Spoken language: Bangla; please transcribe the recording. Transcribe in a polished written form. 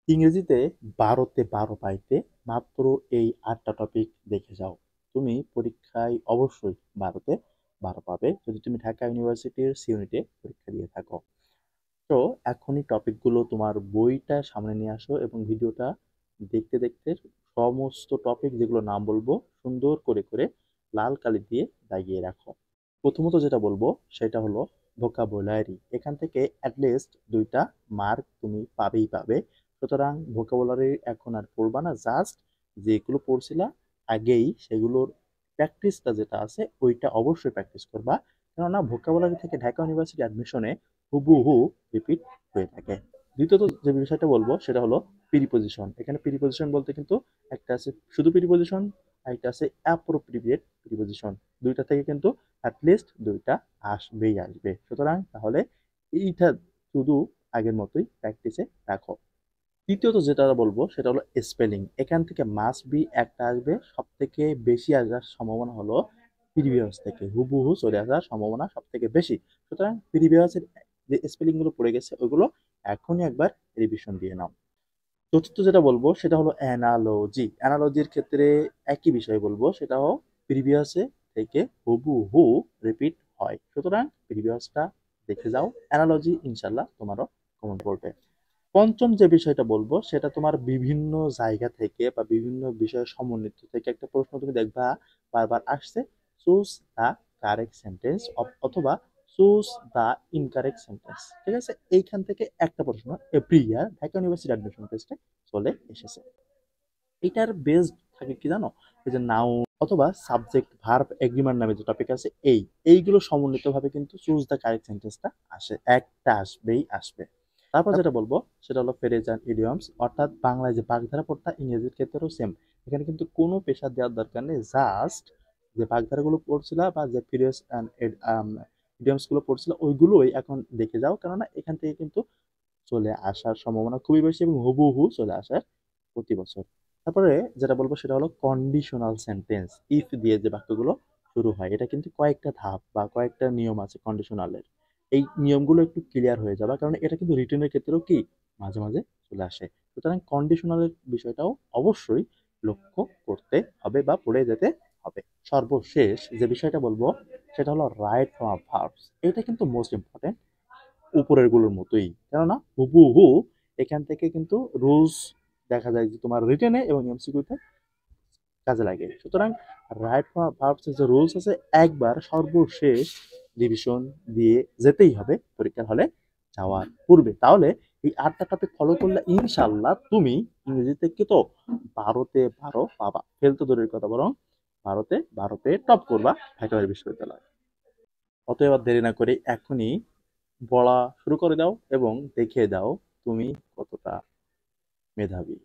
ইংরেজিতে ১২ তে ১২ পাইতে মাত্র এই ৮টা টপিক দেখে যাও। তুমি পরীক্ষায় অবশ্যই ১২ তে ১২ পাবে যদি তুমি ঢাকা ইউনিভার্সিটির সিউনিটে পরীক্ষা দিয়ে থাকো। তো এখনই টপিকগুলো তোমার বইটা সামনে নিয়ে আসো এবং ভিডিওটা দেখতে দেখতে সমস্ত টপিক যেগুলো নাম বলবো সুন্দর করে করে লাল কালি দিয়ে দাগিয়ে রাখো। প্রথমত যেটা বলবো সেটা হলো ভোকাবুলারি। এখান থেকে অ্যাটলিস্ট ২টা মার্ক তুমি পাবেই পাবে। সুতরাং ভোকাবুলারি এখন আর পড়বা না, জাস্ট যেগুলো পড়ছিলা আগেই সেগুলোর প্র্যাকটিসটা যেটা আছে ওইটা অবশ্যই প্র্যাকটিস করবা। কেননা ভোকাবুলারি থেকে ঢাকা ইউনিভার্সিটি অ্যাডমিশনে হুবহু রিপিট হয়ে থাকে। দ্বিতীয়ত যে বিষয়টা বলবো সেটা হলো প্রিপজিশন। এখানে প্রিপজিশন বলতে কিন্তু একটা আছে শুধু প্রিপজিশন, আর একটা আছে অ্যাপ্রোপ্রিয়েট প্রিপজিশন। দুইটা থেকে কিন্তু অ্যাটলিস্ট ২টা আসবেই আসবে। সুতরাং তাহলে এইটা শুধু আগের মতোই প্র্যাকটিসে রাখো। তৃতীয়ত যেটা বলবো সেটা হলো স্পেলিং। এখান থেকে মাস্ট বি একটা আসবে, সব থেকে বেশি আসার সম্ভাবনা হলো প্রিভিয়াস থেকে হুবহু চলে আসার সম্ভাবনা সব থেকে বেশি। সুতরাং প্রিভিয়াসের যে স্পেলিং গুলো পড়ে গেছে ওইগুলো এখনই একবার রিভিশন দিয়ে নাও। চতুর্থ যেটা বলবো সেটা হলো অ্যানালজি। অ্যানালজির ক্ষেত্রে একই বিষয় বলবো, সেটাও প্রিভিয়াসে থেকে হুবহু রিপিট হয়। সুতরাং প্রিভিয়াসটা দেখে যাও, অ্যানালজি ইনশাল্লাহ তোমারও কমন পড়বে। পঞ্চম যে বিষয়টা বলবো সেটা তোমার বিভিন্ন জায়গা থেকে বা বিভিন্ন বিষয়ের সমন্বিত থেকে একটা প্রশ্ন তুমি দেখবা বারবার আসছে, চুজ দ্য কারেক্ট সেন্টেন্স অথবা চুজ দ্য ইনকারেক্ট সেন্টেন্স। ঠিক আছে, এইখান থেকে একটা প্রশ্ন every year Dhaka university admission টেস্টে চলে এসেছে। এটার বেসড থাকে কি জানো, এই যে নাউন অথবা সাবজেক্ট ভার্ব এগ্রিমেন্ট নামে যে টপিক আছে এইগুলো সমন্বিতভাবে কিন্তু চুজ দ্য কারেক্ট সেন্টেন্সটা আসে, একটা আসবেই আসবে। তারপর যেটা বলবো সেটা হলো ফ্রেজ অ্যান্ড ইডিয়মস, অর্থাৎ বাংলায় যে বাগধারা পড়তা ইংরেজির ক্ষেত্রেও সেম। এখানে কিন্তু কোনো পেশা দেওয়ার দরকার নেই, জাস্ট যে বাগধারাগুলো পড়ছিল বা যে ফ্রেজ অ্যান্ড ইডিয়মস গুলো পড়ছিল ওইগুলোই এখন দেখে যাও, কেননা এখান থেকে কিন্তু চলে আসার সম্ভাবনা খুবই বেশি এবং হুবহু চলে আসার প্রতি বছর। তারপরে যেটা বলবো সেটা হলো কন্ডিশনাল সেন্টেন্স। ইফ দিয়ে যে বাক্যগুলো শুরু হয় এটা কিন্তু কয়েকটা ধাপ বা কয়েকটা নিয়ম আছে কন্ডিশনালের। এই নিয়মগুলো একটু ক্লিয়ার হয়ে যাবে, কারণ এটা কিন্তু রিটেনের ক্ষেত্রেও কি মাঝে মাঝে চলে আসে। সুতরাং কন্ডিশনালের বিষয়টাও অবশ্যই লক্ষ্য করতে হবে বা পড়ে যেতে হবে। সর্বশেষ যে বিষয়টা বলবো সেটা হলো রাইট ফ্রম ভার্বস। এটা কিন্তু মোস্ট ইম্পর্টেন্ট উপরের গুলোর মতোই, কেননা হুবহু এখান থেকে কিন্তু রুলস দেখা যায় যে তোমার রিটেনে এবং এমসিকিউতে কাজে লাগে। সুতরাং রাইট ভার্বস যে রুলস আছে একবার সর্বশেষ রিভিশন দিয়ে যেতেই হবে পরীক্ষার হলে যাওয়ার পূর্বে। তাহলে এই ৮টা টপিক ফলো করলে ইনশাল্লাহ তুমি ইংরেজি থেকে তো ১২ তে ১২ পাবা, ফেল তো দূরের কথা, বরং ১২ তে ১২ পেয়ে টপ করবা ঢাকা বিশ্ববিদ্যালয়। অতএব আর দেরি না করে এখনই পড়া শুরু করে দাও এবং দেখিয়ে দাও তুমি কতটা মেধাবী।